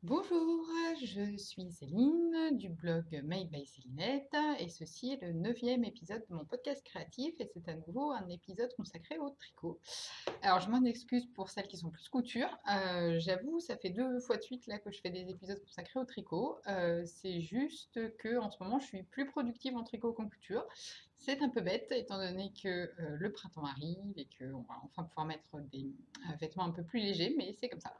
Bonjour, je suis Céline du blog Made by Célinette et ceci est le 9e épisode de mon podcast créatif et c'est à nouveau un épisode consacré au tricot. Alors je m'en excuse pour celles qui sont plus couture, j'avoue ça fait 2 fois de suite là que je fais des épisodes consacrés au tricot, c'est juste que en ce moment je suis plus productive en tricot qu'en couture. C'est un peu bête étant donné que, le printemps arrive et qu'on va enfin pouvoir mettre des, vêtements un peu plus légers, mais c'est comme ça.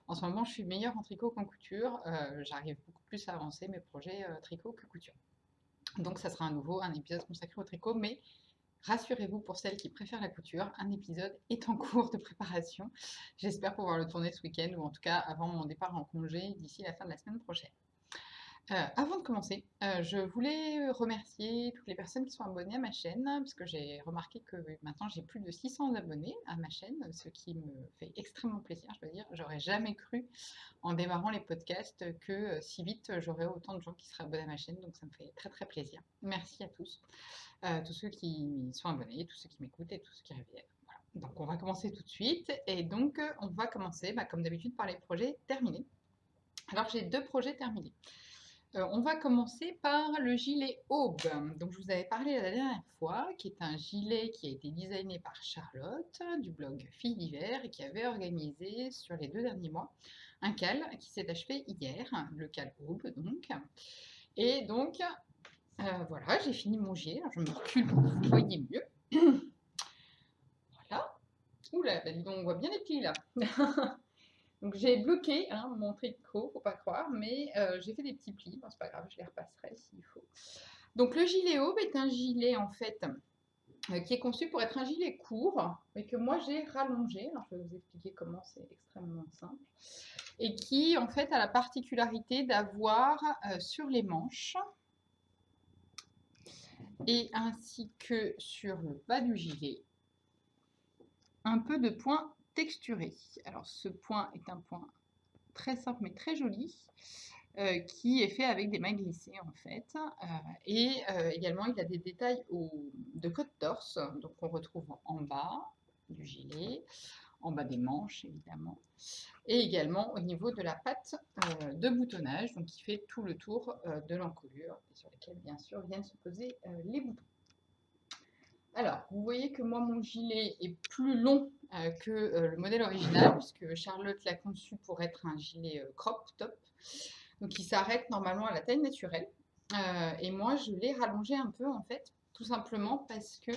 En ce moment, je suis meilleure en tricot qu'en couture. J'arrive beaucoup plus à avancer mes projets tricot que couture. Donc, ça sera à nouveau un épisode consacré au tricot, mais rassurez-vous pour celles qui préfèrent la couture, un épisode est en cours de préparation. J'espère pouvoir le tourner ce week-end ou en tout cas avant mon départ en congé d'ici la fin de la semaine prochaine. Avant de commencer, je voulais remercier toutes les personnes qui sont abonnées à ma chaîne, parce que j'ai remarqué que maintenant j'ai plus de 600 abonnés à ma chaîne, ce qui me fait extrêmement plaisir, je dois dire. J'aurais jamais cru en démarrant les podcasts que si vite j'aurais autant de gens qui seraient abonnés à ma chaîne, donc ça me fait très très plaisir. Merci à tous, tous ceux qui sont abonnés, tous ceux qui m'écoutent et tous ceux qui reviennent. Voilà. Donc on va commencer tout de suite, et donc on va commencer comme d'habitude par les projets terminés. Alors j'ai 2 projets terminés. On va commencer par le gilet Aube. Donc, je vous avais parlé la dernière fois, qui est un gilet qui a été designé par Charlotte du blog Filles d'hiver et qui avait organisé sur les 2 derniers mois un cal qui s'est achevé hier, le cal Aube donc. Et donc, voilà, j'ai fini mon gilet. Alors, je me recule pour que vous voyez mieux. Voilà. Oula, bah, dis donc, on voit bien les plis là. Donc j'ai bloqué mon tricot, faut pas croire, mais j'ai fait des petits plis. Bon, c'est pas grave, je les repasserai s'il faut. Donc le gilet Aube est un gilet en fait qui est conçu pour être un gilet court, mais que moi j'ai rallongé. Alors je vais vous expliquer comment, c'est extrêmement simple. Et qui en fait a la particularité d'avoir sur les manches et ainsi que sur le bas du gilet un peu de point texturé. Alors ce point est un point très simple mais très joli. Qui est fait avec des mailles glissées en fait. Et également, il a des détails de côte torse, donc on retrouve en bas du gilet, en bas des manches évidemment, et également au niveau de la patte de boutonnage, donc qui fait tout le tour de l'encolure, et sur lesquelles bien sûr viennent se poser les boutons. Alors, vous voyez que moi, mon gilet est plus long que le modèle original, puisque Charlotte l'a conçu pour être un gilet crop top. Donc, il s'arrête normalement à la taille naturelle. Et moi, je l'ai rallongé un peu, en fait, tout simplement parce que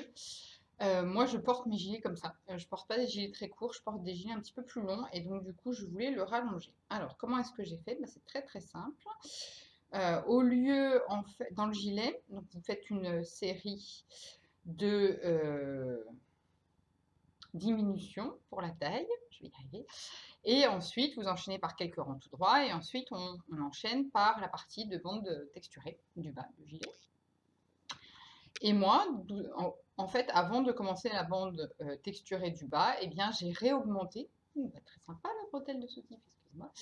moi, je porte mes gilets comme ça. Je porte pas des gilets très courts, je porte des gilets un petit peu plus longs. Et donc, du coup, je voulais le rallonger. Alors, comment est-ce que j'ai fait? C'est très, très simple. Au lieu, en fait, dans le gilet, donc vous faites une série de diminution pour la taille, je vais y arriver, et ensuite vous enchaînez par quelques rangs tout droits, et ensuite on enchaîne par la partie de bande texturée du bas du gilet. Et moi, en fait, avant de commencer la bande texturée du bas, eh bien j'ai réaugmenté, très sympa la bretelle de soutif, excuse-moi,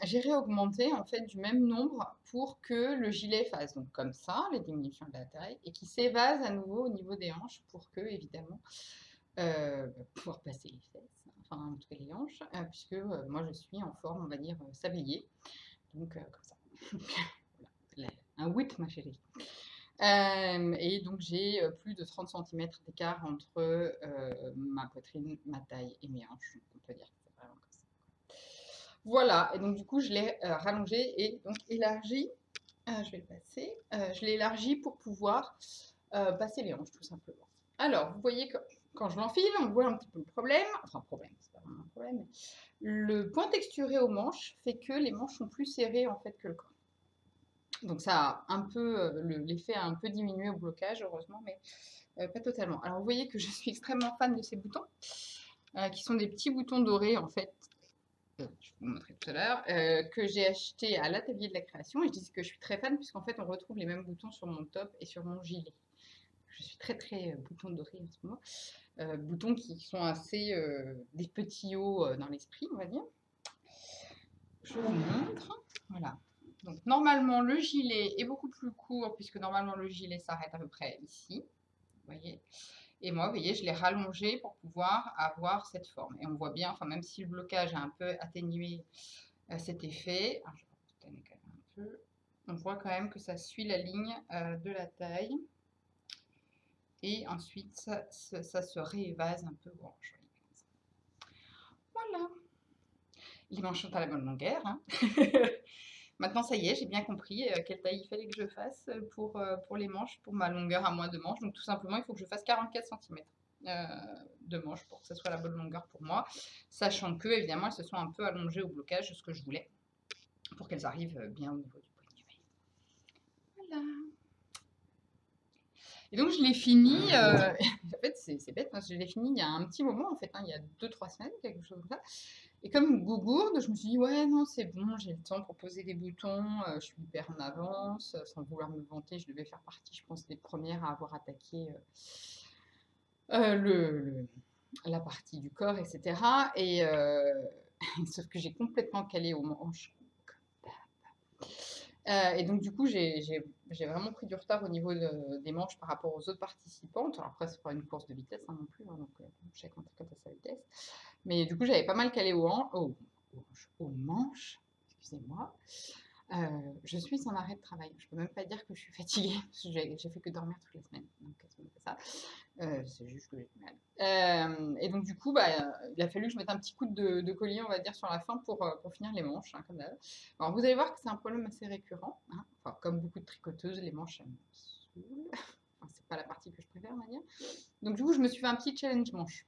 j'ai réaugmenté en fait du même nombre pour que le gilet fasse donc comme ça, les diminutions de la taille, et qui s'évase à nouveau au niveau des hanches pour que, évidemment, pouvoir passer les fesses, enfin en tout cas les hanches, puisque moi je suis en forme, on va dire, sablier, donc comme ça. Voilà, un 8 ma chérie. Et donc j'ai plus de 30 cm d'écart entre ma poitrine, ma taille et mes hanches, donc on peut dire que c'est vraiment comme ça. Voilà, et donc du coup, je l'ai rallongé et donc élargi. Je vais le passer. Je l'ai élargi pour pouvoir passer les hanches, tout simplement. Alors, vous voyez que quand je l'enfile, on voit un petit peu le problème. Enfin, problème, c'est pas vraiment un problème. Mais le point texturé aux manches fait que les manches sont plus serrées en fait que le corps. Donc ça a un peu, l'effet a un peu diminué au blocage, heureusement, mais pas totalement. Alors, vous voyez que je suis extrêmement fan de ces boutons, qui sont des petits boutons dorés en fait, je vais vous montrer tout à l'heure, que j'ai acheté à l'atelier de la création. Et je dis que je suis très fan puisqu'en fait on retrouve les mêmes boutons sur mon top et sur mon gilet. Je suis très très bouton doré en ce moment. Boutons qui sont assez des petits hauts dans l'esprit, on va dire. Je vous montre. Voilà. Donc normalement le gilet est beaucoup plus court puisque normalement le gilet s'arrête à peu près ici. Vous voyez. Et moi, vous voyez, je l'ai rallongé pour pouvoir avoir cette forme. Et on voit bien, enfin même si le blocage a un peu atténué cet effet. Alors, je vais boutonner quand même un peu. On voit quand même que ça suit la ligne de la taille. Et ensuite, ça se réévase un peu. Bon, voilà. Les manches sont à la bonne longueur. Hein. Maintenant, ça y est, j'ai bien compris quelle taille il fallait que je fasse pour les manches, pour ma longueur à moi de manche. Donc, tout simplement, il faut que je fasse 44 cm de manches pour que ce soit la bonne longueur pour moi. Sachant que, évidemment, elles se sont un peu allongées au blocage, ce que je voulais, pour qu'elles arrivent bien au niveau du poignet. Voilà. Et donc, je l'ai fini. En fait, c'est bête, hein, je l'ai fini il y a un petit moment, en fait, hein, il y a 2-3 semaines, quelque chose comme ça. Et comme gougourde, je me suis dit, ouais, non, c'est bon, j'ai le temps pour poser des boutons, je suis hyper en avance, sans vouloir me vanter, je devais faire partie, je pense, des premières à avoir attaqué la partie du corps, etc. Et sauf que j'ai complètement calé aux manches. Et donc, du coup, j'ai vraiment pris du retard au niveau des manches par rapport aux autres participantes. Alors, après, c'est pas une course de vitesse hein, non plus, hein, donc chacun quand à sa vitesse. Mais du coup, j'avais pas mal calé aux manches, excusez-moi. Je suis en arrêt de travail. Je peux même pas dire que je suis fatiguée, parce que j'ai fait que dormir toute la semaine. Donc, c'est ça. C'est juste que j'ai du mal. Et donc, du coup, bah, il a fallu que je mette un petit coup de collier, on va dire, sur la fin pour finir les manches, hein, comme d'hab. Alors, vous allez voir que c'est un problème assez récurrent. Hein. Enfin, comme beaucoup de tricoteuses, les manches, elles me saoulent. Enfin, c'est pas la partie que je préfère, on va dire. Donc, du coup, je me suis fait un petit challenge manche.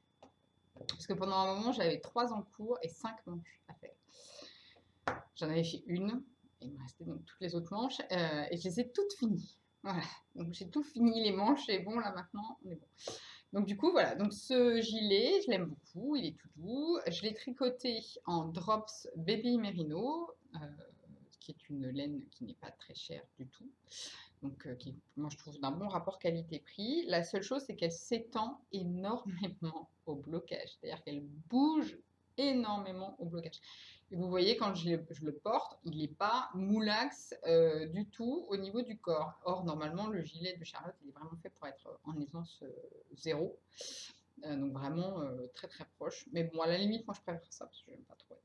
Parce que pendant un moment, j'avais 3 en cours et 5 manches à faire. J'en avais fait une, et il me restait donc toutes les autres manches, et je les ai toutes finies. Voilà, donc j'ai tout fini les manches, et bon, là maintenant, on est bon. Donc du coup, voilà, donc ce gilet, je l'aime beaucoup, il est tout doux. Je l'ai tricoté en Drops Baby Merino, qui est une laine qui n'est pas très chère du tout. Donc, moi, je trouve d'un bon rapport qualité-prix. La seule chose, c'est qu'elle s'étend énormément au blocage. C'est-à-dire qu'elle bouge énormément au blocage. Et vous voyez, quand je le porte, il n'est pas moulax du tout au niveau du corps. Or, normalement, le gilet de Charlotte, il est vraiment fait pour être en aisance 0. Donc, vraiment très très proche. Mais bon, à la limite, moi, je préfère ça parce que j'aime pas trop être.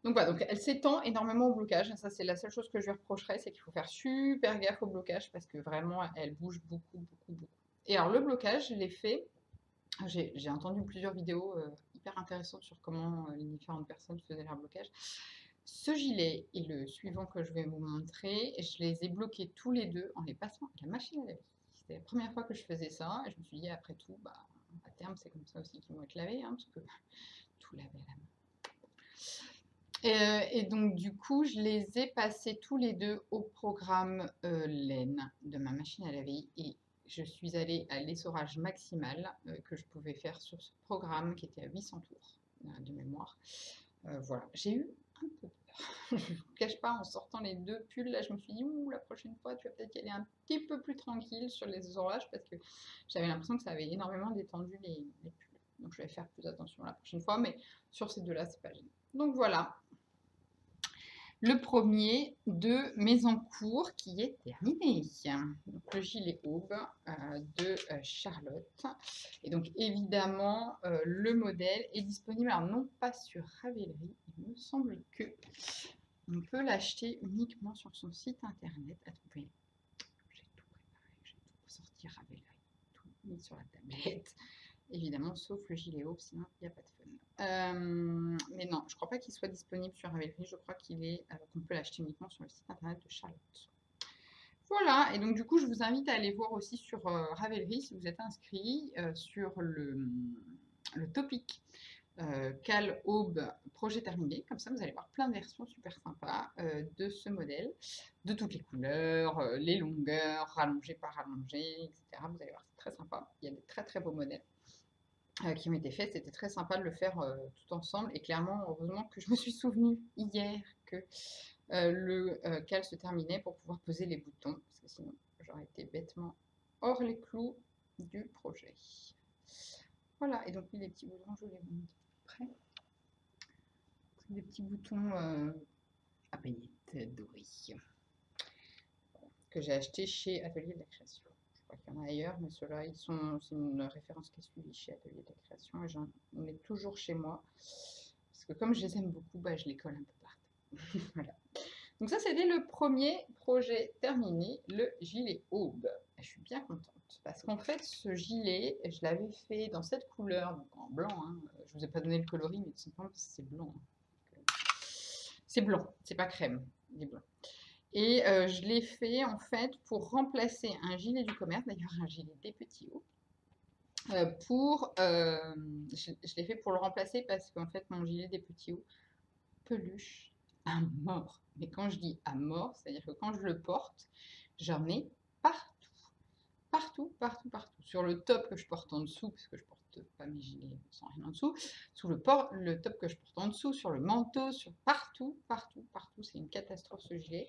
Donc voilà, donc elle s'étend énormément au blocage. Ça, c'est la seule chose que je lui reprocherais, c'est qu'il faut faire super gaffe au blocage parce que vraiment, elle bouge beaucoup, beaucoup, beaucoup. Et alors, le blocage, je l'ai fait. J'ai entendu plusieurs vidéos hyper intéressantes sur comment les différentes personnes faisaient leur blocage. Ce gilet et le suivant que je vais vous montrer, je les ai bloqués tous les deux en les passant à la machine à laver. C'était la première fois que je faisais ça et je me suis dit, après tout, bah, à terme, c'est comme ça aussi qu'ils vont être lavés, hein, parce que tout laver à la main. Et donc, du coup, je les ai passés tous les deux au programme laine de ma machine à laver. Et je suis allée à l'essorage maximal que je pouvais faire sur ce programme qui était à 800 tours de mémoire. Voilà, j'ai eu un peu peur. Je ne vous cache pas, en sortant les deux pulls, là, je me suis dit, ouh, la prochaine fois, tu vas peut-être y aller un petit peu plus tranquille sur les essorages parce que j'avais l'impression que ça avait énormément détendu les pulls. Donc, je vais faire plus attention la prochaine fois, mais sur ces deux-là, c'est pas gênant. Donc, voilà. Le premier de mes encours qui est terminé. Donc, le gilet aube de Charlotte. Et donc évidemment, le modèle est disponible, alors non pas sur Ravelry, il me semble que on peut l'acheter uniquement sur son site internet. Attendez, j'ai tout préparé, j'ai tout sorti Ravelry, tout mis sur la tablette. Évidemment, sauf le gilet aube, sinon il n'y a pas de fun. Mais non, je ne crois pas qu'il soit disponible sur Ravelry. Je crois qu'on peut l'acheter uniquement sur le site internet de Charlotte. Voilà, et donc du coup, je vous invite à aller voir aussi sur Ravelry si vous êtes inscrit sur le topic Cal Aube projet terminé. Comme ça, vous allez voir plein de versions super sympas de ce modèle, de toutes les couleurs, les longueurs, rallongées par rallongées, etc. Vous allez voir, c'est très sympa. Il y a des très très beaux modèles qui ont été faits. C'était très sympa de le faire tout ensemble. Et clairement, heureusement que je me suis souvenu hier que le cal se terminait pour pouvoir poser les boutons. Parce que sinon, j'aurais été bêtement hors les clous du projet. Voilà, et donc oui, les petits boutons, je les montre près. Des petits boutons à paillettes dorées que j'ai acheté chez Atelier de la Création. Je crois qu'il y en a ailleurs, mais ceux-là, c'est une référence qui est suivie chez Atelier de la Création et j'en ai toujours chez moi. Parce parce que comme je les aime beaucoup, bah, je les colle un peu partout. Voilà. Donc ça, c'était le premier projet terminé, le gilet aube. Je suis bien contente parce qu'en fait, ce gilet, je l'avais fait dans cette couleur, donc en blanc. Hein. Je vous ai pas donné le coloris, mais tout simplement parce que c'est blanc. C'est blanc, c'est pas crème, il est blanc. Et je l'ai fait en fait pour remplacer un gilet du commerce, d'ailleurs un gilet des petits hauts. Je l'ai fait pour le remplacer parce qu'en fait mon gilet des petits hauts peluche à mort. Mais quand je dis à mort, c'est-à-dire que quand je le porte, j'en ai partout. Partout, partout, partout. Sur le top que je porte en dessous, parce que je porte pas mes gilets sans rien en dessous, sous le top que je porte en dessous, sur le manteau, sur partout, partout, partout. C'est une catastrophe ce gilet.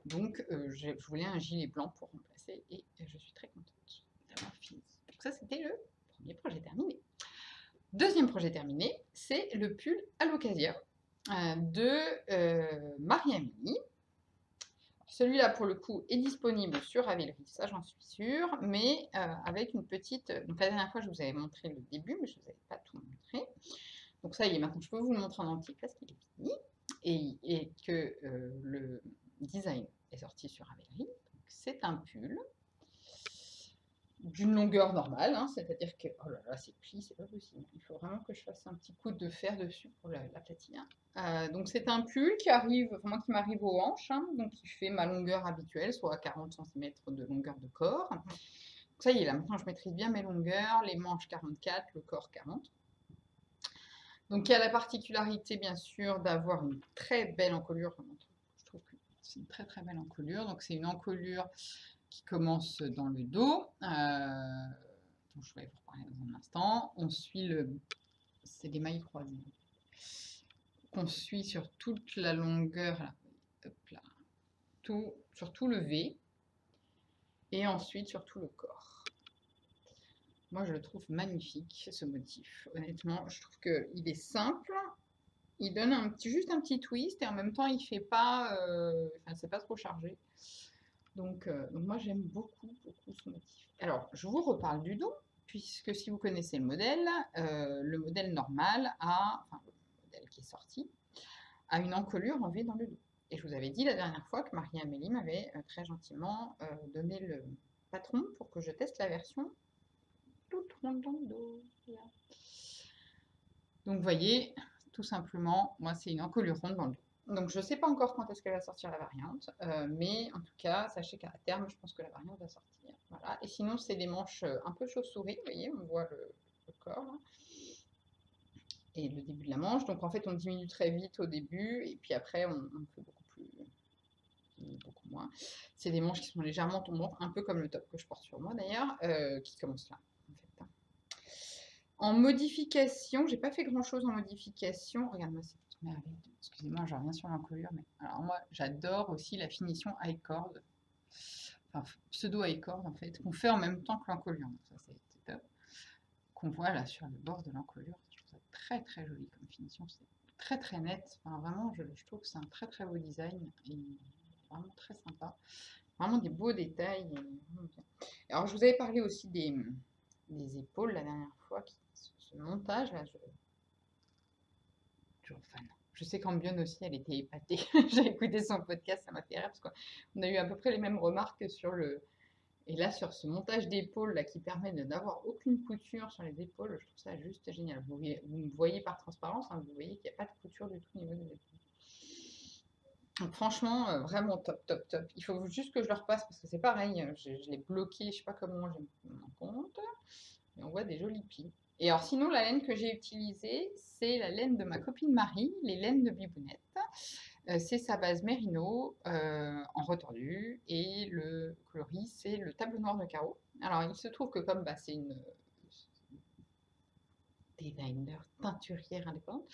Donc je voulais un gilet blanc pour remplacer et je suis très contente d'avoir fini. Donc ça c'était le premier projet terminé. Deuxième projet terminé, c'est le pull à l'occasion de Marie-Amélie. Celui-là, pour le coup, est disponible sur Ravelry, ça j'en suis sûre, mais avec une petite... Donc la dernière fois, je vous avais montré le début, mais je ne vous avais pas tout montré. Donc ça y est, maintenant je peux vous le montrer en entier parce qu'il est fini et que le design est sorti sur Ravelry. C'est un pull d'une longueur normale, hein, c'est-à-dire que, oh là là, c'est pli, c'est pas possible. Il faut vraiment que je fasse un petit coup de fer dessus pour l'aplatir. Donc c'est un pull qui arrive, enfin, moi qui m'arrive aux hanches, hein, donc qui fait ma longueur habituelle, soit 40 cm de longueur de corps. Donc ça y est, là maintenant je maîtrise bien mes longueurs, les manches 44, le corps 40. Donc il y a la particularité bien sûr d'avoir une très belle encolure, je trouve que c'est une très très belle encolure, donc c'est une encolure qui commence dans le dos, dont je vais vous reparler dans un instant. On suit c'est des mailles croisées, qu'on suit sur toute la longueur, là, hop là, sur tout le V, et ensuite sur tout le corps. Moi, je le trouve magnifique, ce motif. Honnêtement, je trouve qu'il est simple, il donne juste un petit twist, et en même temps, il fait pas, c'est pas trop chargé. Donc moi, j'aime beaucoup, beaucoup ce motif. Alors, je vous reparle du dos, puisque si vous connaissez le modèle normal enfin, le modèle qui est sorti, a une encolure en V dans le dos. Et je vous avais dit la dernière fois que Marie-Amélie m'avait très gentiment donné le patron pour que je teste la version toute ronde dans le dos. Là. Donc, vous voyez, tout simplement, moi, c'est une encolure ronde dans le dos. Donc je ne sais pas encore quand est-ce qu'elle va sortir la variante, mais en tout cas, sachez qu'à terme, je pense que la variante va sortir. Voilà. Et sinon, c'est des manches un peu chauve-souris, vous voyez, on voit le corps là, et le début de la manche. Donc en fait, on diminue très vite au début, et puis après, on fait beaucoup moins. C'est des manches qui sont légèrement tombantes, un peu comme le top que je porte sur moi d'ailleurs, qui commence là. En fait. En modification, j'ai pas fait grand chose en modification. Regarde-moi ces petites merveilles. Excusez-moi, je reviens sur l'encolure, mais alors moi, j'adore aussi la finition high cord, enfin pseudo high cord en fait, qu'on fait en même temps que l'encolure. Ça, c'est top. Qu'on voit là sur le bord de l'encolure. Je trouve ça très très joli comme finition. C'est très très net. Enfin, vraiment, je trouve que c'est un très très beau design et vraiment très sympa. Vraiment des beaux détails. Alors, je vous avais parlé aussi des épaules la dernière fois. Ce montage là, toujours fan. Je sais qu'Ambion aussi, elle était épatée. J'ai écouté son podcast, ça m'a fait rire parce qu'on a eu à peu près les mêmes remarques sur et là, sur ce montage d'épaules là qui permet de n'avoir aucune couture sur les épaules, je trouve ça juste génial. Vous me voyez par transparence, hein, vous voyez qu'il n'y a pas de couture du tout au niveau des épaules. Donc franchement, vraiment top, top, top. Il faut juste que je le repasse parce que c'est pareil, je l'ai bloqué, je ne sais pas comment j'ai mon compte. Et on voit des jolis plis. Et alors sinon, la laine que j'ai utilisée, c'est la laine de ma copine Marie, les laines de Bibounette. C'est sa base mérino en retordu et le coloris, c'est le tableau noir de carreau. Alors il se trouve que comme c'est une designer teinturière indépendante,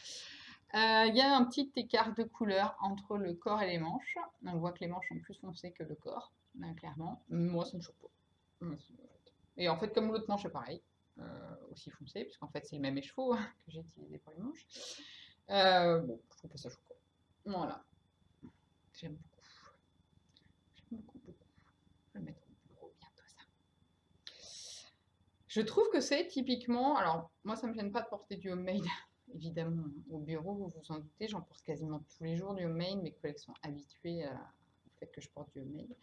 il y a un petit écart de couleur entre le corps et les manches. On voit que les manches sont plus foncées que le corps, clairement. Moi, ça ne me choque pas. Et en fait, comme l'autre manche est pareil, aussi foncé, puisqu'en fait, c'est le même écheveau que j'ai utilisé pour les manches. Bon, je trouve pas ça choquant. Voilà. J'aime beaucoup. J'aime beaucoup, beaucoup. Je vais le mettre au bureau bientôt, ça. Je trouve que c'est typiquement... Alors, moi, ça me gêne pas de porter du homemade évidemment, hein. Au bureau, vous vous en doutez, j'en porte quasiment tous les jours du homemade. Mes collègues sont habitués au fait que je porte du homemade.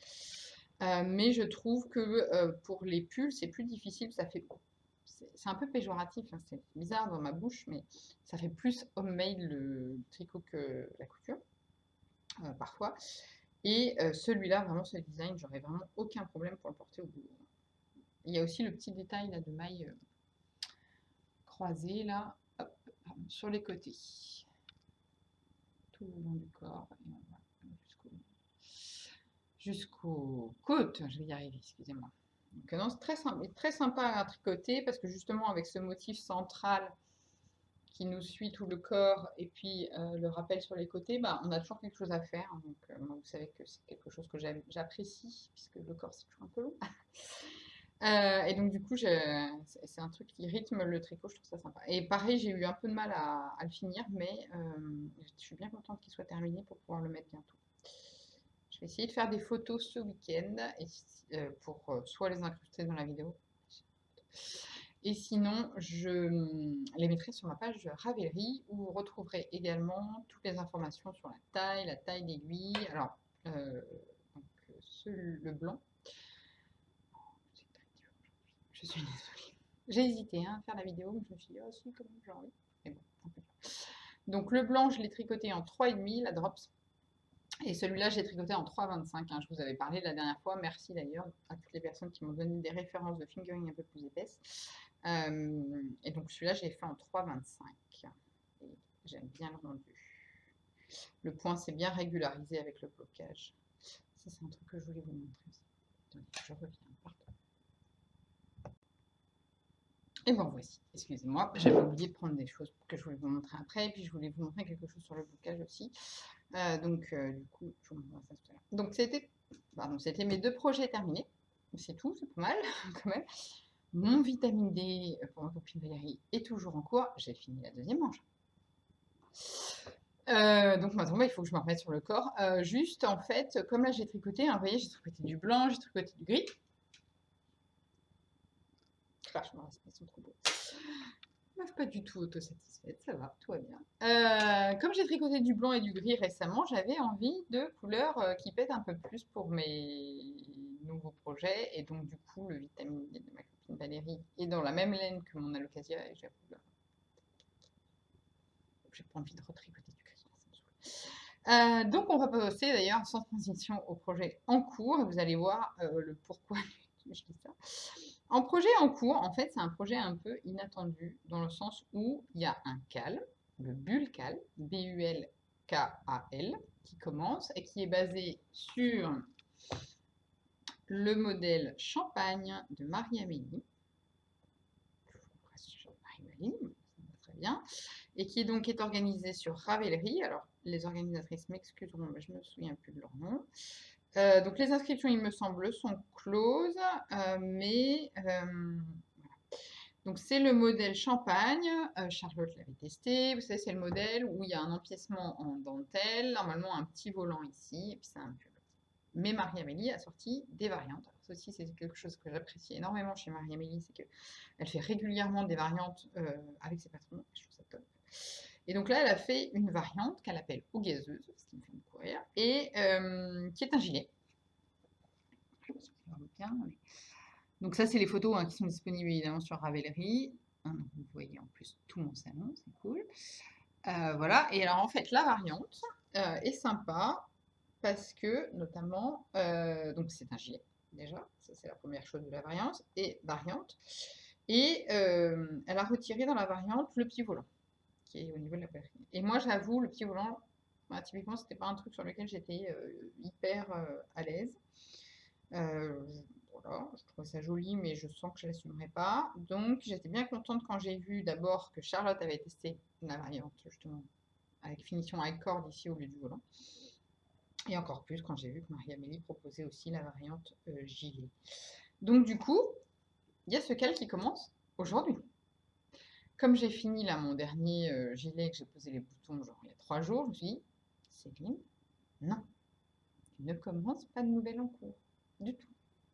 Mais je trouve que pour les pulls, c'est plus difficile. C'est un peu péjoratif, hein, c'est bizarre dans ma bouche, mais ça fait plus homemade le tricot que la couture, parfois. Et celui-là, vraiment, ce design, j'aurais vraiment aucun problème pour le porter au boulot. Il y a aussi le petit détail là, de mailles croisées là, hop, pardon, sur les côtés, tout le long du corps, et on va jusqu'aux côtes, je vais y arriver, excusez-moi. Donc non, c'est très sympa à tricoter parce que justement avec ce motif central qui nous suit tout le corps et puis le rappel sur les côtés, bah, on a toujours quelque chose à faire. Donc moi, vous savez que c'est quelque chose que j'apprécie puisque le corps c'est toujours un peu long. Et donc du coup, c'est un truc qui rythme le tricot, je trouve ça sympa. Et pareil, j'ai eu un peu de mal à le finir, mais je suis bien contente qu'il soit terminé pour pouvoir le mettre bientôt. Je vais essayer de faire des photos ce week-end pour soit les incruster dans la vidéo, et sinon je les mettrai sur ma page Ravelry où vous retrouverez également toutes les informations sur la taille d'aiguille. Alors, donc, le blanc, je suis désolée. J'ai hésité hein, à faire la vidéo, mais je me suis dit, oh si, quand même, j'ai envie. Mais bon, un peu dur. Donc le blanc, je l'ai tricoté en 3,5, la drops. Et celui-là, j'ai tricoté en 3,25. Hein, je vous avais parlé la dernière fois. Merci d'ailleurs à toutes les personnes qui m'ont donné des références de fingering un peu plus épaisses. Et donc celui-là, j'ai fait en 3,25. Et j'aime bien le rendu. Le point s'est bien régularisé avec le blocage. Ça, c'est un truc que je voulais vous montrer aussi. Attendez, je reviens. Pardon. Et bon, voici. Excusez-moi, j'avais oublié de prendre des choses que je voulais vous montrer après. Et puis, je voulais vous montrer quelque chose sur le blocage aussi. Du coup, je vous montre ça tout à l'heure. Donc, c'était mes 2 projets terminés. C'est tout, c'est pas mal quand même. Mon vitamine D pour ma copine Valérie est toujours en cours. J'ai fini la 2e manche. Donc maintenant, il faut que je me remette sur le corps. Juste, en fait, comme là j'ai tricoté, hein, vous voyez, j'ai tricoté du blanc, j'ai tricoté du gris. Vachement, ils sont trop beaux. Pas du tout autosatisfaite, ça va, tout va bien. Comme j'ai tricoté du blanc et du gris récemment, j'avais envie de couleurs qui pètent un peu plus pour mes nouveaux projets. Et donc, du coup, le vitamine D de ma copine Valérie est dans la même laine que mon alocasia. Et j'avoue, j'ai pas envie de retricoter du gris, ça me saoule. Donc, on va passer d'ailleurs sans transition au projet en cours. Vous allez voir le pourquoi je dis ça. En projet en cours, en fait, c'est un projet un peu inattendu dans le sens où il y a un cal, le Bulcal, B-U-L-K-A-L, qui commence et qui est basé sur le modèle Champagne de Marie-Amélie. Très bien. Et qui donc est organisé sur Ravelry. Alors, les organisatrices m'excuseront, mais je ne me souviens plus de leur nom. Donc les inscriptions, il me semble, sont closes, mais donc c'est le modèle Champagne. Charlotte l'avait testé. Vous savez, c'est le modèle où il y a un empiècement en dentelle, normalement un petit volant ici, et puis c'est un pull. Mais Marie-Amélie a sorti des variantes. Alors, ça aussi, c'est quelque chose que j'apprécie énormément chez Marie-Amélie, c'est qu'elle fait régulièrement des variantes avec ses patrons. Je trouve ça top. Et donc là, elle a fait une variante qu'elle appelle Ougazeuse, ce qui me fait beaucoup rire, et qui est un gilet. Donc ça, c'est les photos hein, qui sont disponibles évidemment sur Ravelry. Vous voyez en plus tout mon salon, c'est cool. Voilà, et alors en fait, la variante est sympa parce que, notamment, donc c'est un gilet, déjà, ça c'est la première chose de la variante, et elle a retiré dans la variante le petit volant qui est au niveau de la poitrine. Et moi, j'avoue, le petit volant, bah, typiquement, c'était pas un truc sur lequel j'étais hyper à l'aise. Voilà, je trouve ça joli, mais je sens que je l'assumerai pas. Donc, j'étais bien contente quand j'ai vu d'abord que Charlotte avait testé la variante, justement, avec finition avec corde ici au lieu du volant. Et encore plus quand j'ai vu que Marie-Amélie proposait aussi la variante gilet. Donc, du coup, il y a ce cal qui commence aujourd'hui. Comme j'ai fini là mon dernier gilet, que j'ai posé les boutons genre il y a 3 jours, je me suis dit, Céline, non, tu ne commences pas de nouvelle en cours, du tout.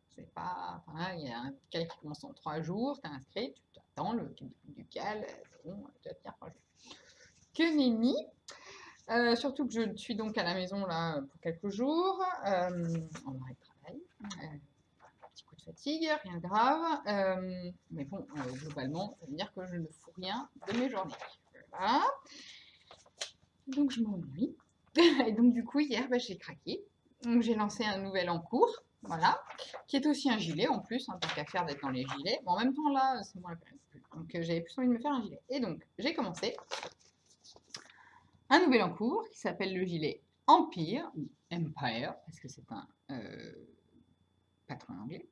C'est pas, enfin, il y a un cal qui commence en 3 jours, tu es inscrit, tu attends le début du cal, c'est bon, tu vas tenir 3 jours. que nenni. Surtout que je suis donc à la maison là pour quelques jours, en arrêt de travail. Petit coup de fatigue, rien de grave. Mais bon, globalement, ça veut dire que je ne fous rien de mes journées. Voilà. Donc je m'ennuie. Et donc du coup, hier, bah, j'ai craqué. Donc j'ai lancé un nouvel en cours, voilà, qui est aussi un gilet en plus, hein, tant qu'à faire d'être dans les gilets. Bon, en même temps, là, c'est moi la période. Donc j'avais plus envie de me faire un gilet. Et donc, j'ai commencé un nouvel en cours qui s'appelle le gilet Empire, ou Empire, parce que c'est un patron anglais,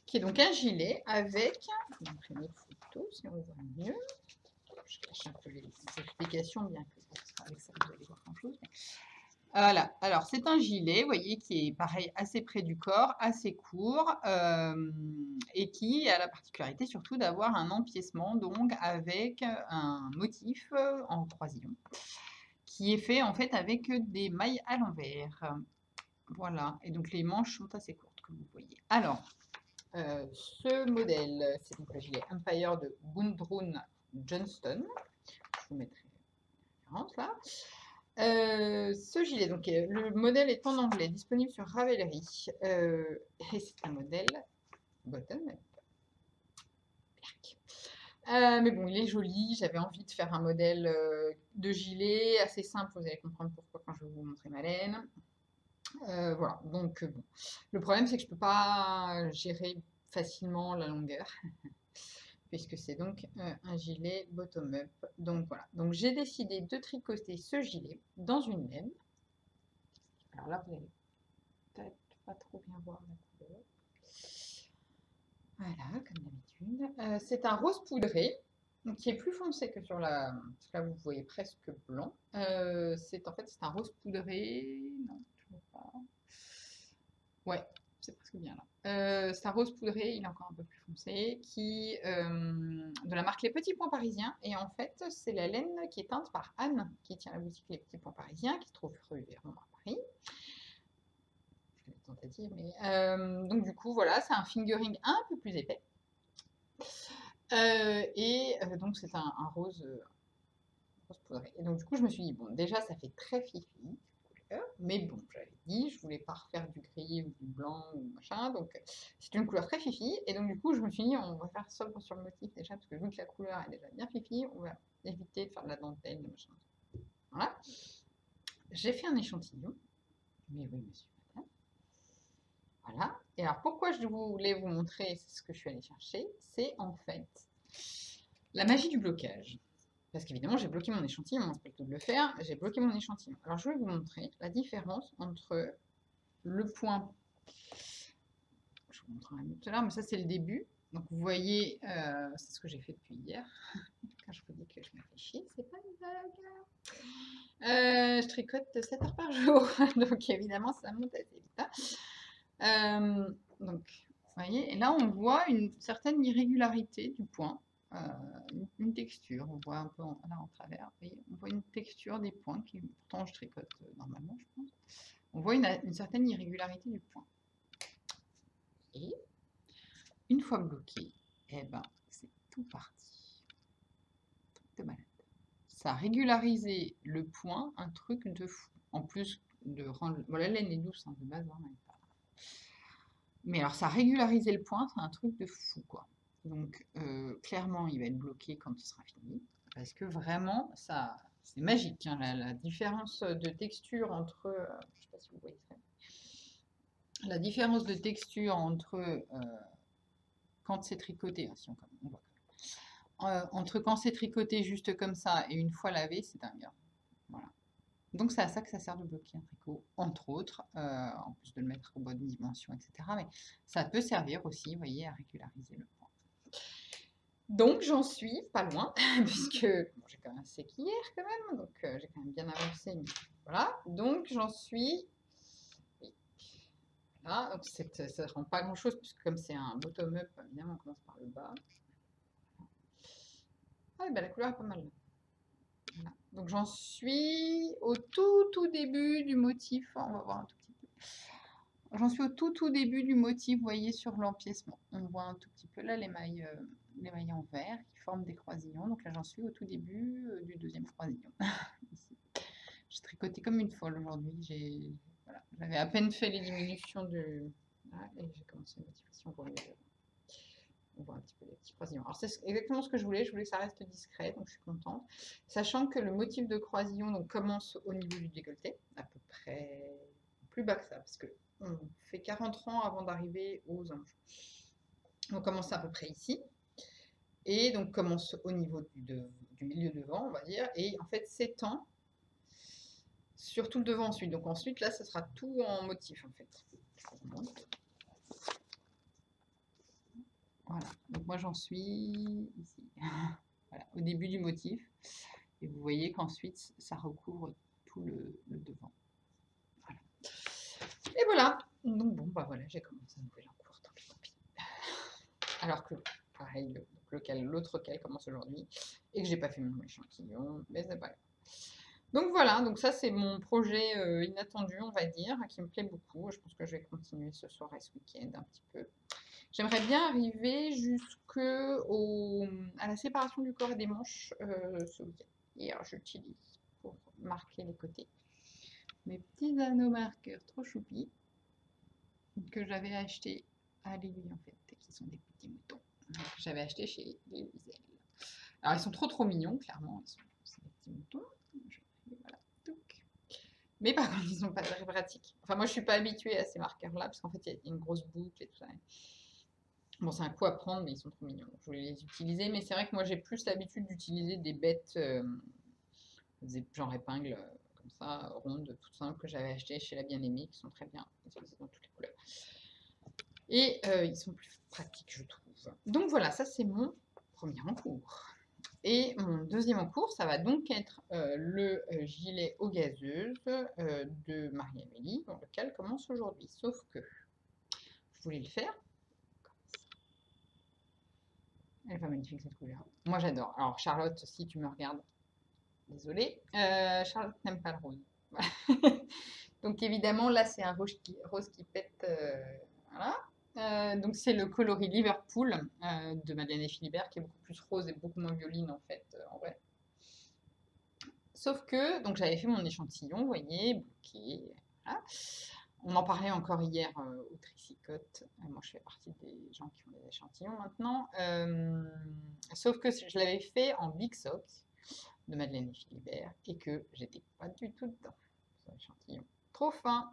qui est donc un gilet avec, je vais montrer une autre photo si on voit mieux, je cache un peu les explications, bien que avec ça vous allez voir grand chose. Voilà, alors c'est un gilet, vous voyez, qui est pareil, assez près du corps, assez court, et qui a la particularité surtout d'avoir un empiècement, donc avec un motif en croisillon, qui est fait en fait avec des mailles à l'envers. Voilà, et donc les manches sont assez courtes, comme vous voyez. Alors, ce modèle, c'est donc le gilet Empire de Gudrun Johnston. Je vous mettrai la référence là. Ce gilet, donc le modèle est en anglais, disponible sur Ravelry. Et c'est un modèle bottom. Mais bon, il est joli. J'avais envie de faire un modèle de gilet assez simple. Vous allez comprendre pourquoi quand je vais vous montrer ma laine. Voilà, donc bon. Le problème, c'est que je ne peux pas gérer facilement la longueur, puisque c'est donc un gilet bottom-up. Donc voilà, donc j'ai décidé de tricoter ce gilet dans une laine. Alors là, vous allez peut-être pas trop bien voir la couleur. Voilà, comme d'habitude. C'est un rose poudré, qui est plus foncé que sur la... Là, vous voyez presque blanc. C'est en fait, c'est un rose poudré... Non, toujours pas. Ouais, c'est presque bien là. C'est un rose poudré, il est encore un peu plus foncé, qui de la marque Les Petits Points Parisiens. Et en fait, c'est la laine qui est teinte par Anne, qui tient la boutique Les Petits Points Parisiens, qui se trouve rue Véron à Paris. Tentative, mais donc du coup, voilà, c'est un fingering un peu plus épais. Donc c'est un rose, rose poudré. Et donc du coup, je me suis dit, bon, déjà, ça fait très fifi. Mais bon, j'avais dit, je voulais pas refaire du gris ou du blanc ou machin, donc c'est une couleur très fifi, et donc du coup je me suis dit on va faire sobre sur le motif déjà, parce que vu que la couleur est déjà bien fifi, on va éviter de faire de la dentelle, de machin. Voilà. J'ai fait un échantillon, mais oui monsieur, madame. Voilà, et alors pourquoi je voulais vous montrer ce que je suis allée chercher, c'est en fait la magie du blocage. Parce qu'évidemment, j'ai bloqué mon échantillon, c'est pas le tout de le faire, j'ai bloqué mon échantillon. Alors, je vais vous montrer la différence entre le point, je vous montrerai tout à l'heure, mais ça, c'est le début. Donc, vous voyez, c'est ce que j'ai fait depuis hier. Quand je vous dis que je me fais chier, c'est pas une blague. Je tricote 7 heures par jour, donc évidemment, ça monte assez vite. Donc, vous voyez, et là, on voit une certaine irrégularité du point. Une texture, on voit un peu là en travers, et on voit une texture des points qui, pourtant je tricote normalement je pense, on voit une certaine irrégularité du point. Et une fois bloqué, eh ben c'est tout parti. Truc de malade. Ça a régularisé le point, un truc de fou. En plus de rendre... Bon, la laine est douce hein, de base, hein, mais alors ça a régularisé le point, c'est un truc de fou quoi. Donc clairement, il va être bloqué quand il sera fini, parce que vraiment, ça, c'est magique. Hein, la différence de texture entre, je ne sais pas si vous voyez ça, la différence de texture entre quand c'est tricoté, hein, si on voit, entre quand c'est tricoté juste comme ça et une fois lavé, c'est dingue. Hein. Voilà. Donc c'est à ça que ça sert de bloquer un tricot, entre autres, en plus de le mettre aux bonnes dimensions, etc. Mais ça peut servir aussi, vous voyez, à régulariser le point. Donc j'en suis pas loin, puisque bon, j'ai quand même séqué hier quand même, donc j'ai quand même bien avancé. Mais voilà, donc j'en suis... Oui. Voilà, donc ça ne rend pas grand-chose, puisque comme c'est un bottom-up, évidemment on commence par le bas. Ah ben la couleur est pas mal. Voilà. Donc j'en suis au tout début du motif, on va voir un tout petit peu. J'en suis au tout début du motif, vous voyez, sur l'empiècement. On voit un tout petit peu là les mailles les mailles en vert qui forment des croisillons. Donc là, j'en suis au tout début du deuxième croisillon. Ici. J'ai tricoté comme une folle aujourd'hui. Voilà, j'avais à peine fait les diminutions de... Voilà, et j'ai commencé une motivation pour mieux. On voit un petit peu les petits croisillons. Alors c'est exactement ce que je voulais que ça reste discret, donc je suis contente. Sachant que le motif de croisillon donc, commence au niveau du décolleté, à peu près plus bas que ça, parce qu'on fait 40 rangs avant d'arriver aux anges. On commence à peu près ici, et donc commence au niveau du milieu devant, on va dire, et en fait s'étend sur tout le devant ensuite. Donc ensuite, là, ce sera tout en motif, en fait. Voilà, donc moi j'en suis ici, voilà, au début du motif. Et vous voyez qu'ensuite, ça recouvre tout le devant. Voilà. Et voilà, donc bon, bah voilà, j'ai commencé un nouvel en cours, tant pis. Alors que, pareil, l'autre cal commence aujourd'hui, et que j'ai pas fait mon échantillon, mais c'est pas grave. Donc voilà, donc ça c'est mon projet inattendu, on va dire, qui me plaît beaucoup. Je pense que je vais continuer ce soir et ce week-end un petit peu. J'aimerais bien arriver à la séparation du corps et des manches ce week-end. Et alors j'utilise pour marquer les côtés mes petits anneaux marqueurs trop choupis que j'avais achetés à l'aiguille en fait, et qui sont des petits moutons que j'avais achetés chez les Wiesel. Alors ils sont trop mignons, clairement, c'est des petits moutons. Voilà. Mais par contre, ils sont pas très pratiques. Enfin, moi, je suis pas habituée à ces marqueurs-là, parce qu'en fait, il y a une grosse boucle et tout ça. Bon, c'est un coup à prendre, mais ils sont trop mignons. Je voulais les utiliser, mais c'est vrai que moi, j'ai plus l'habitude d'utiliser des bêtes, genre épingles, comme ça, rondes, toutes simples, que j'avais achetées chez La Bien-Aimée, qui sont très bien, utilisées dans toutes les couleurs. Et ils sont plus pratiques, je trouve. Donc voilà, ça, c'est mon premier en cours. Et mon deuxième en cours, ça va donc être le gilet aux gazeuses de Marie-Amélie, dans lequel commence aujourd'hui. Sauf que je voulais le faire. Elle est pas magnifique cette couleur. Moi j'adore. Alors Charlotte, si tu me regardes, désolée, Charlotte n'aime pas le rose. Donc évidemment là c'est un rose qui pète. Voilà. Donc c'est le coloris Liverpool de Madeleine et Philibert qui est beaucoup plus rose et beaucoup moins violine en fait en vrai. Sauf que donc j'avais fait mon échantillon, vous voyez, bloqué. Voilà. On en parlait encore hier au Tricycote. Moi je fais partie des gens qui font des échantillons maintenant. Sauf que je l'avais fait en Big Sock de Madeleine et Philibert et que j'étais pas du tout dedans. C'est un échantillon trop fin.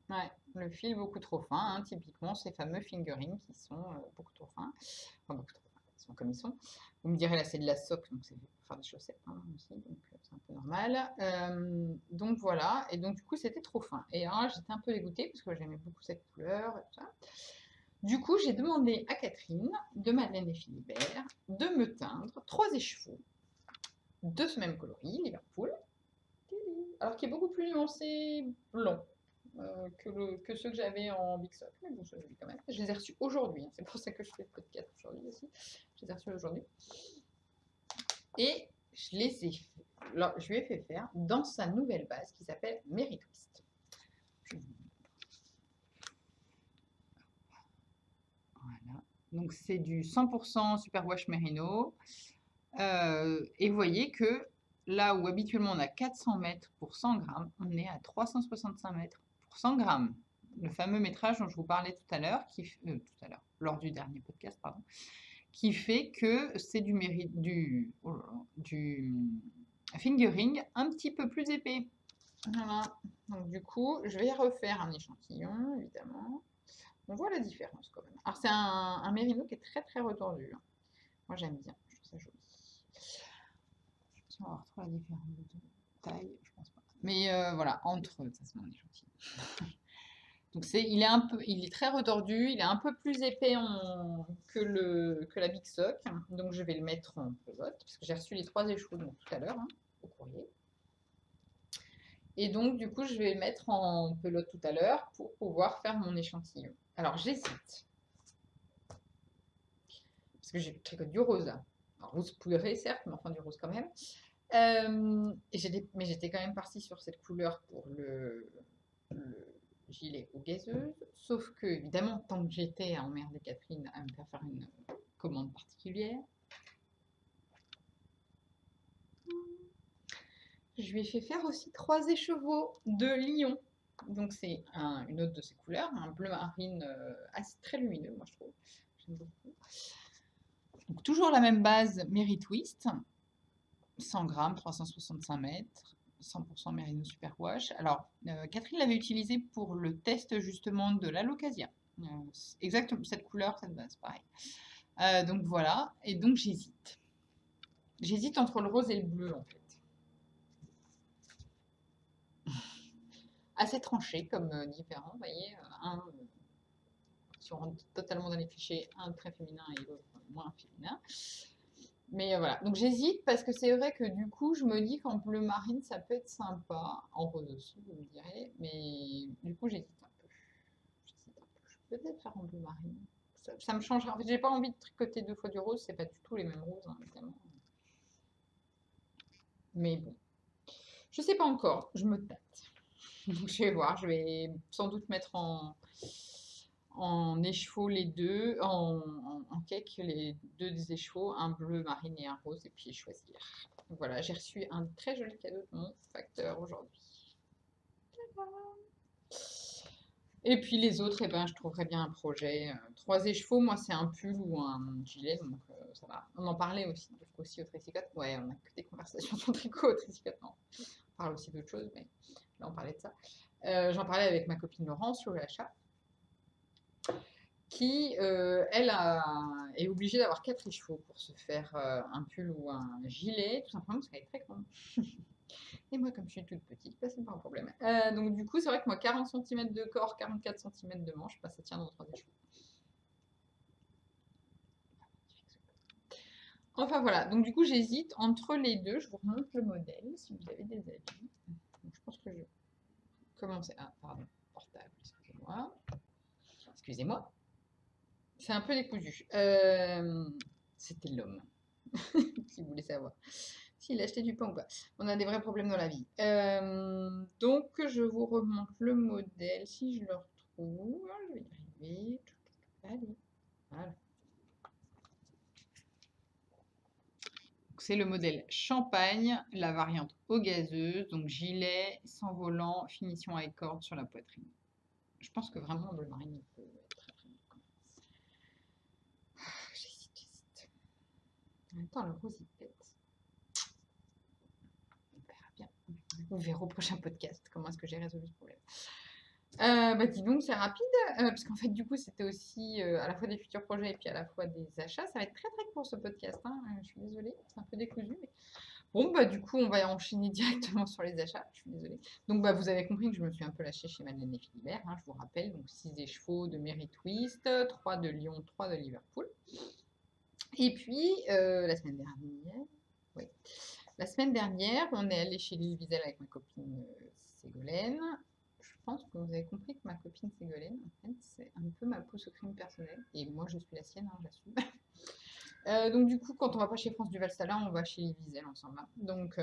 Ouais, le fil beaucoup trop fin, hein, typiquement ces fameux fingerings qui sont beaucoup trop fins. Enfin, beaucoup trop fins, ils sont comme ils sont. Vous me direz là c'est de la soque, donc c'est pour faire des chaussettes hein, aussi, donc c'est un peu normal. Donc voilà, et donc du coup c'était trop fin. Et alors j'étais un peu dégoûtée parce que j'aimais beaucoup cette couleur et tout ça. Du coup j'ai demandé à Catherine de Madeleine et Philibert de me teindre 3 écheveaux de ce même coloris, Liverpool, alors qui est beaucoup plus nuancé blanc. Que ceux que j'avais en Big Sock, mais bon, je les ai quand même. Je les ai reçus aujourd'hui, hein. C'est pour ça que je fais le podcast aujourd'hui aussi. Je les ai reçus aujourd'hui. Et je les ai fait, alors, je lui ai fait faire dans sa nouvelle base qui s'appelle Mary Twist. Voilà. Donc c'est du 100% Superwash Merino. Et vous voyez que là où habituellement on a 400 mètres pour 100 grammes, on est à 365 mètres pour 100 grammes. Le fameux métrage dont je vous parlais tout à l'heure, lors du dernier podcast, pardon, qui fait que c'est du fingering un petit peu plus épais. Voilà. Donc du coup, je vais refaire un échantillon, évidemment. On voit la différence quand même. Alors c'est un mérino qui est très retordu. Hein. Moi j'aime bien, je trouve ça joli. On va voir trop la différence de taille, je pense pas. Mais voilà, entre, ça c'est mon échantillon. Donc il est très retordu, il est un peu plus épais que la Big Sock. Donc je vais le mettre en pelote, parce que j'ai reçu les 3 écheveaux tout à l'heure, hein, au courrier. Et donc du coup je vais le mettre en pelote tout à l'heure pour pouvoir faire mon échantillon. Alors j'hésite. Parce que j'ai tricoté du rose là. Alors, rose poudré certes, mais enfin du rose quand même. Mais j'étais quand même partie sur cette couleur pour le gilet aux gazeuses. Sauf que, évidemment, tant que j'étais à emmerder Catherine à me faire une commande particulière. Je lui ai fait faire aussi 3 écheveaux de lion. Donc c'est une autre de ses couleurs, un bleu marine assez très lumineux, moi je trouve. J'aime beaucoup. Donc toujours la même base Mary Twist, 100 grammes, 365 mètres, 100% Merino Superwash. Alors Catherine l'avait utilisé pour le test justement de l'Alocasia. Exactement cette couleur, cette base, pareil. Donc voilà, et donc j'hésite. J'hésite entre le rose et le bleu en fait. Assez tranché comme différent, vous voyez, si on rentre totalement dans les clichés, un très féminin et l'autre moins féminin. Mais voilà, donc j'hésite parce que c'est vrai que du coup, je me dis qu'en bleu marine, ça peut être sympa, en rose aussi, vous me direz, mais du coup, j'hésite un peu. Je peux peut-être faire en bleu marine. Ça me changerait. En fait, j'ai pas envie de tricoter 2 fois du rose, c'est pas du tout les mêmes roses, hein, évidemment. Mais bon, je sais pas encore, je me tâte. Donc, je vais voir, je vais sans doute mettre en écheveau les deux, en cake les deux des écheveaux, un bleu marine et un rose, et puis choisir. Donc voilà, j'ai reçu un très joli cadeau de mon facteur aujourd'hui. Et puis les autres, eh ben, je trouverais bien un projet. 3 écheveaux, moi c'est un pull ou un gilet, donc ça va. On en parlait aussi, aussi au Tricycote. Ouais, on a que des conversations sur le tricot au Tricycote, non. On parle aussi d'autres choses, mais là on parlait de ça. J'en parlais avec ma copine Laurence sur le achat, qui, elle, est obligée d'avoir 4 écheveaux pour se faire un pull ou un gilet, tout simplement parce qu'elle est très grande. Et moi, comme je suis toute petite, bah, c'est pas un problème. Donc du coup, c'est vrai que moi, 40 cm de corps, 44 cm de manche, bah, ça tient dans 3 écheveaux. Enfin voilà, donc du coup, j'hésite entre les deux. Je vous remonte le modèle, si vous avez des avis. Donc, je pense que je vais commencer... Ah, pardon, portable, excusez-moi. Excusez-moi. C'est un peu décousu. C'était l'homme qui voulait savoir s'il achetait du pain ou pas. On a des vrais problèmes dans la vie. Donc, je vous remonte le modèle si je le retrouve. Je vais y arriver. Allez, voilà. C'est le modèle Champagne, la variante eau gazeuse, donc gilet, sans volant, finition avec corde sur la poitrine. Je pense que vraiment le marine peut être très très bien. J'hésite. En même temps, le rose il pète. On verra bien. On verra au prochain podcast comment est-ce que j'ai résolu ce problème. Bah dis donc, c'est rapide, parce qu'en fait, du coup, c'était aussi à la fois des futurs projets et puis à la fois des achats. Ça va être très très court ce podcast, hein. Je suis désolée, c'est un peu décousu, mais bon, bah du coup, on va enchaîner directement sur les achats. Je suis désolée. Donc, bah vous avez compris que je me suis un peu lâchée chez Madeleine et Philibert, hein, je vous rappelle. Donc, 6 écheveaux de Mary Twist, 3 de Lyon, 3 de Liverpool. Et puis, la semaine dernière, oui, la semaine dernière, on est allé chez Lille Wiesel avec ma copine Ségolène. Je pense que vous avez compris que ma copine Ségolène, en fait, c'est un peu ma pousse au crime personnel. Et moi, je suis la sienne, hein, j'assume. Donc du coup, quand on va pas chez France Duval Salin, on va chez Lille Wiesel ensemble. Donc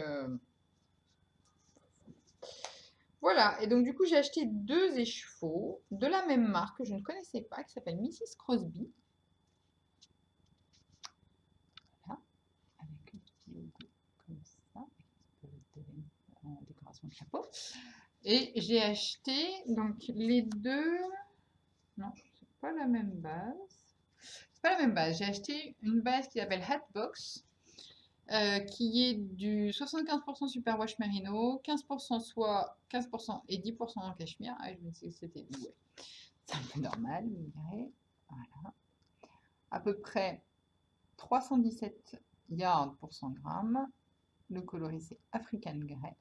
voilà. Et donc du coup, j'ai acheté 2 écheveaux de la même marque que je ne connaissais pas, qui s'appelle Mrs Crosby. Voilà, avec le petit logo comme ça, en décoration de chapeau. Et j'ai acheté donc les deux. Non, c'est pas la même base. C'est pas la même base. J'ai acheté une base qui s'appelle Hatbox, qui est du 75% Superwash Merino, 15% soie, 15% et 10% en cachemire. Ah, je me disais que c'était doux. Ouais. C'est un peu normal, vous me direz. Voilà. À peu près 317 yards pour 100 grammes. Le coloris, c'est African Grey,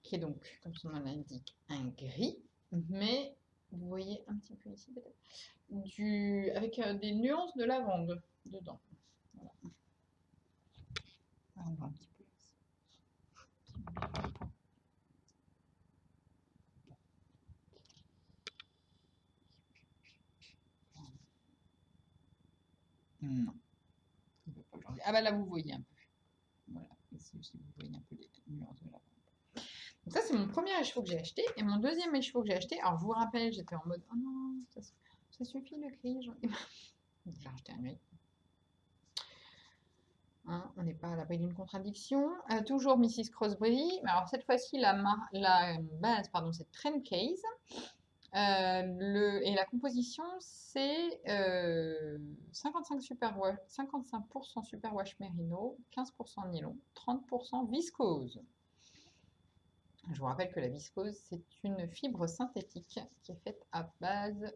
qui est donc, comme son nom l'indique, un gris, mais vous voyez un petit peu ici peut-être, avec des nuances de lavande dedans. Voilà. On voit un petit peu. Non. Ah bah là vous voyez un peu. Voilà, ici aussi vous voyez un peu les nuances de lavande. Donc ça c'est mon premier écheveau que j'ai acheté. Et mon deuxième écheveau que j'ai acheté, alors je vous rappelle, j'étais en mode oh non, ça suffit le cri, j'en ai marre. J'ai acheté un nuit. Hein, on n'est pas à l'abri d'une contradiction. Toujours Mrs. Crosby. Mais alors cette fois-ci, la base, pardon, c'est Trend Case. Et la composition, c'est 55% superwash mérino, 15% nylon, 30% viscose. Je vous rappelle que la viscose, c'est une fibre synthétique qui est faite à base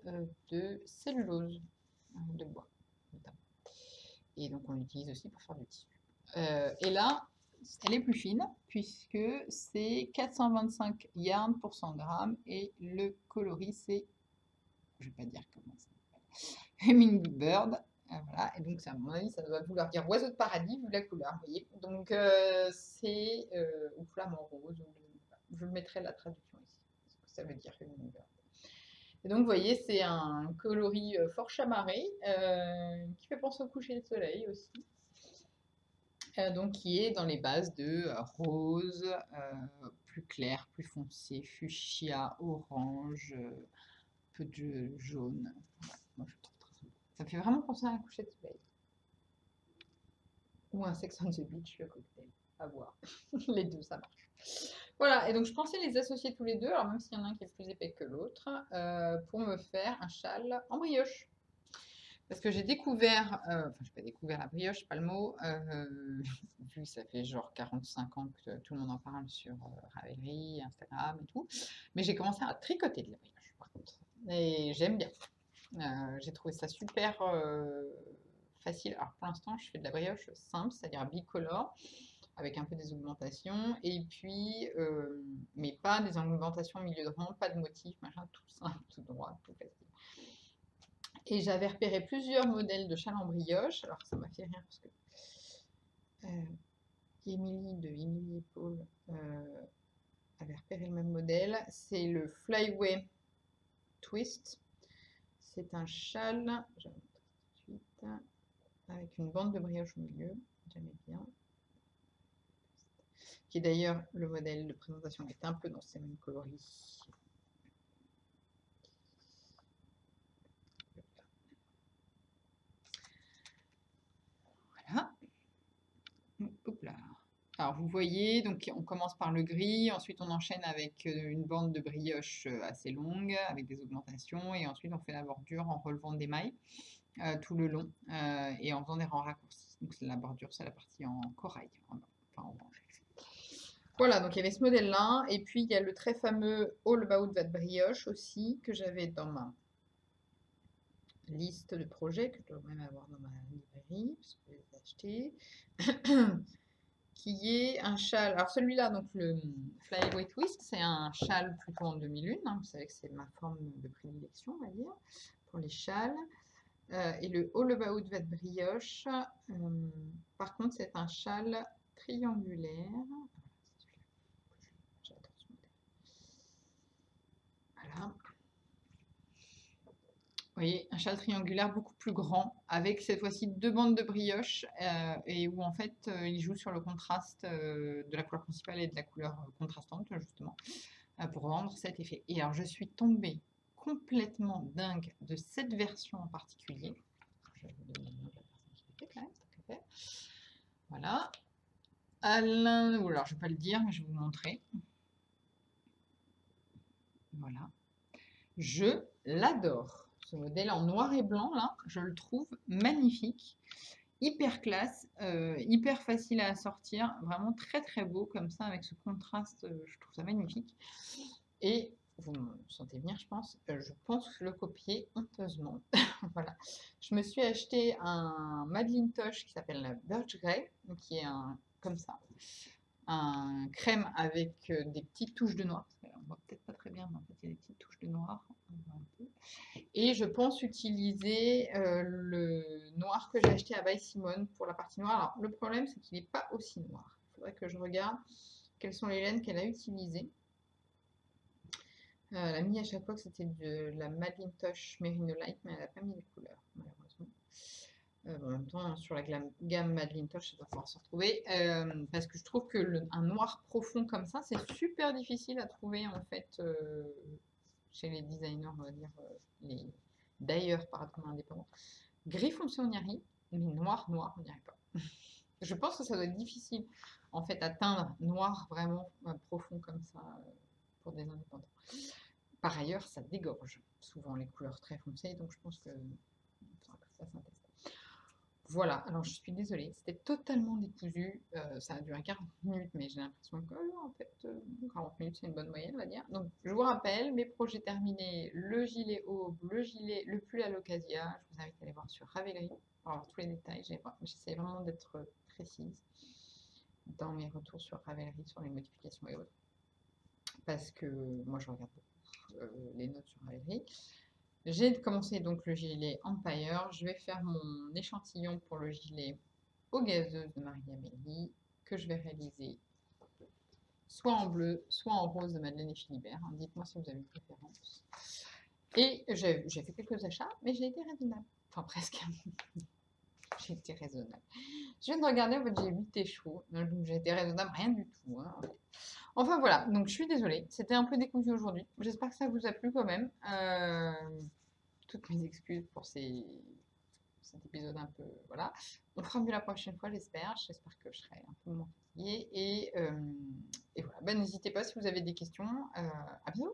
de cellulose de bois, notamment. Et donc on l'utilise aussi pour faire du tissu. Et là, elle est plus fine puisque c'est 425 yarn pour 100 grammes et le coloris c'est, je vais pas dire comment ça s'appelle, Hummingbird. Voilà, et donc à mon avis ça doit vouloir dire oiseau de paradis vu la couleur, vous voyez. Donc c'est ou flamant rose, je mettrai la traduction ici, ce que ça veut dire Hummingbird. Et donc vous voyez c'est un coloris fort chamarré qui fait penser au coucher de soleil aussi. Donc qui est dans les bases de rose, plus clair, plus foncé, fuchsia, orange, peu de jaune. Voilà, moi je trouve très sympa. Ça me fait vraiment penser à un coucher de soleil. Ou un Sex on the Beach, le cocktail. À voir. Les deux, ça marche. Voilà, et donc je pensais les associer tous les deux, alors même s'il y en a un qui est plus épais que l'autre, pour me faire un châle en brioche. Parce que j'ai découvert, enfin, j'ai pas découvert la brioche, pas le mot, vu que ça fait genre 45 ans que tout le monde en parle sur Ravelry, Instagram et tout. Mais j'ai commencé à tricoter de la brioche, par contre. Et j'aime bien. J'ai trouvé ça super facile. Alors pour l'instant, je fais de la brioche simple, c'est-à-dire bicolore, avec un peu des augmentations. Et puis, mais pas des augmentations au milieu de rang, pas de motifs, machin, tout simple, tout droit, tout facile. Et j'avais repéré plusieurs modèles de châle en brioche. Alors ça m'a fait rire parce que Émilie de Émilie et Paul avait repéré le même modèle. C'est le Flyway Twist. C'est un châle, je vais vous montrer tout de suite, avec une bande de brioche au milieu. J'aimais bien. Qui est d'ailleurs le modèle de présentation est un peu dans ces mêmes coloris. Voilà. Hop là. Alors vous voyez, donc on commence par le gris, ensuite on enchaîne avec une bande de brioche assez longue, avec des augmentations, et ensuite on fait la bordure en relevant des mailles tout le long, et en faisant des rangs raccourcis. Donc la bordure, c'est la partie en corail, enfin en orange. Voilà, donc il y avait ce modèle-là, et puis il y a le très fameux All About That Brioche aussi, que j'avais dans ma liste de projets, que je dois même avoir dans ma librairie, parce que je les ai achetés. Qui est un châle. Alors celui-là, donc le Flyaway Twist, c'est un châle plutôt en demi-lune. Hein, vous savez que c'est ma forme de prédilection, on va dire, pour les châles. Et le All About That Brioche, par contre, c'est un châle triangulaire. J'adore ce modèle. Voilà. Vous voyez, un châle triangulaire beaucoup plus grand, avec cette fois-ci deux bandes de brioche, et où en fait il joue sur le contraste de la couleur principale et de la couleur contrastante, justement, pour rendre cet effet. Et alors je suis tombée complètement dingue de cette version en particulier. Je vais vous donner le nom de la personne qui l'a fait quand même, tant qu'à faire. Voilà. Alain, ou alors je ne vais pas le dire, mais je vais vous montrer. Voilà. Je l'adore. Ce modèle en noir et blanc, là, je le trouve magnifique, hyper classe, hyper facile à assortir, vraiment très très beau comme ça, avec ce contraste, je trouve ça magnifique. Et vous me sentez venir, je pense le copier honteusement. Voilà. Je me suis acheté un Madelinetosh qui s'appelle la Birch Grey, qui est un, comme ça, un crème avec des petites touches de noir. On voit peut-être pas très bien, mais en fait, il y a des petites touches de noir. Et je pense utiliser le noir que j'ai acheté à By Simone pour la partie noire. Alors, le problème, c'est qu'il n'est pas aussi noir. Il faudrait que je regarde quelles sont les laines qu'elle a utilisées. Elle a mis à chaque fois que c'était de la Madelinetosh Merino Light, mais elle n'a pas mis les couleurs, malheureusement. En même temps, sur la gamme Madelinetosh, ça doit pouvoir se retrouver. Parce que je trouve que un noir profond comme ça, c'est super difficile à trouver en fait chez les designers, on va dire, d'ailleurs, pardon, indépendants. Gris foncé, on y arrive, mais noir, on n'y arrive pas. Je pense que ça doit être difficile, en fait, à teindre noir vraiment profond comme ça pour des indépendants. Par ailleurs, ça dégorge souvent les couleurs très foncées, donc je pense que faudra que je fasse un test. Voilà, alors je suis désolée, c'était totalement décousu, ça a duré 40 minutes, mais j'ai l'impression que, en fait, 40 minutes, c'est une bonne moyenne, on va dire. Donc, je vous rappelle, mes projets terminés, le gilet aube, le pull à l'occasia, je vous invite à aller voir sur Ravelry pour avoir tous les détails. J'essaie vraiment d'être précise dans mes retours sur Ravelry, sur les modifications et autres, parce que moi, je regarde beaucoup les notes sur Ravelry. J'ai commencé donc le gilet Empire. Je vais faire mon échantillon pour le gilet aux gazeuses de Marie-Amélie que je vais réaliser soit en bleu, soit en rose de Madeleine et Philibert. Hein. Dites-moi si vous avez une préférence. Et j'ai fait quelques achats, mais j'ai été raisonnable. Enfin, presque. J'ai été raisonnable. Je viens de regarder, en fait, j'ai 8 échos. Donc j'ai été raisonnable, rien du tout. Hein, en fait. Enfin voilà, donc je suis désolée. C'était un peu décousu aujourd'hui. J'espère que ça vous a plu quand même. Toutes mes excuses pour cet épisode un peu. Voilà. On fera mieux la prochaine fois, j'espère. J'espère que je serai un peu moins fatiguée. Et voilà. Ben, n'hésitez pas si vous avez des questions. À bientôt.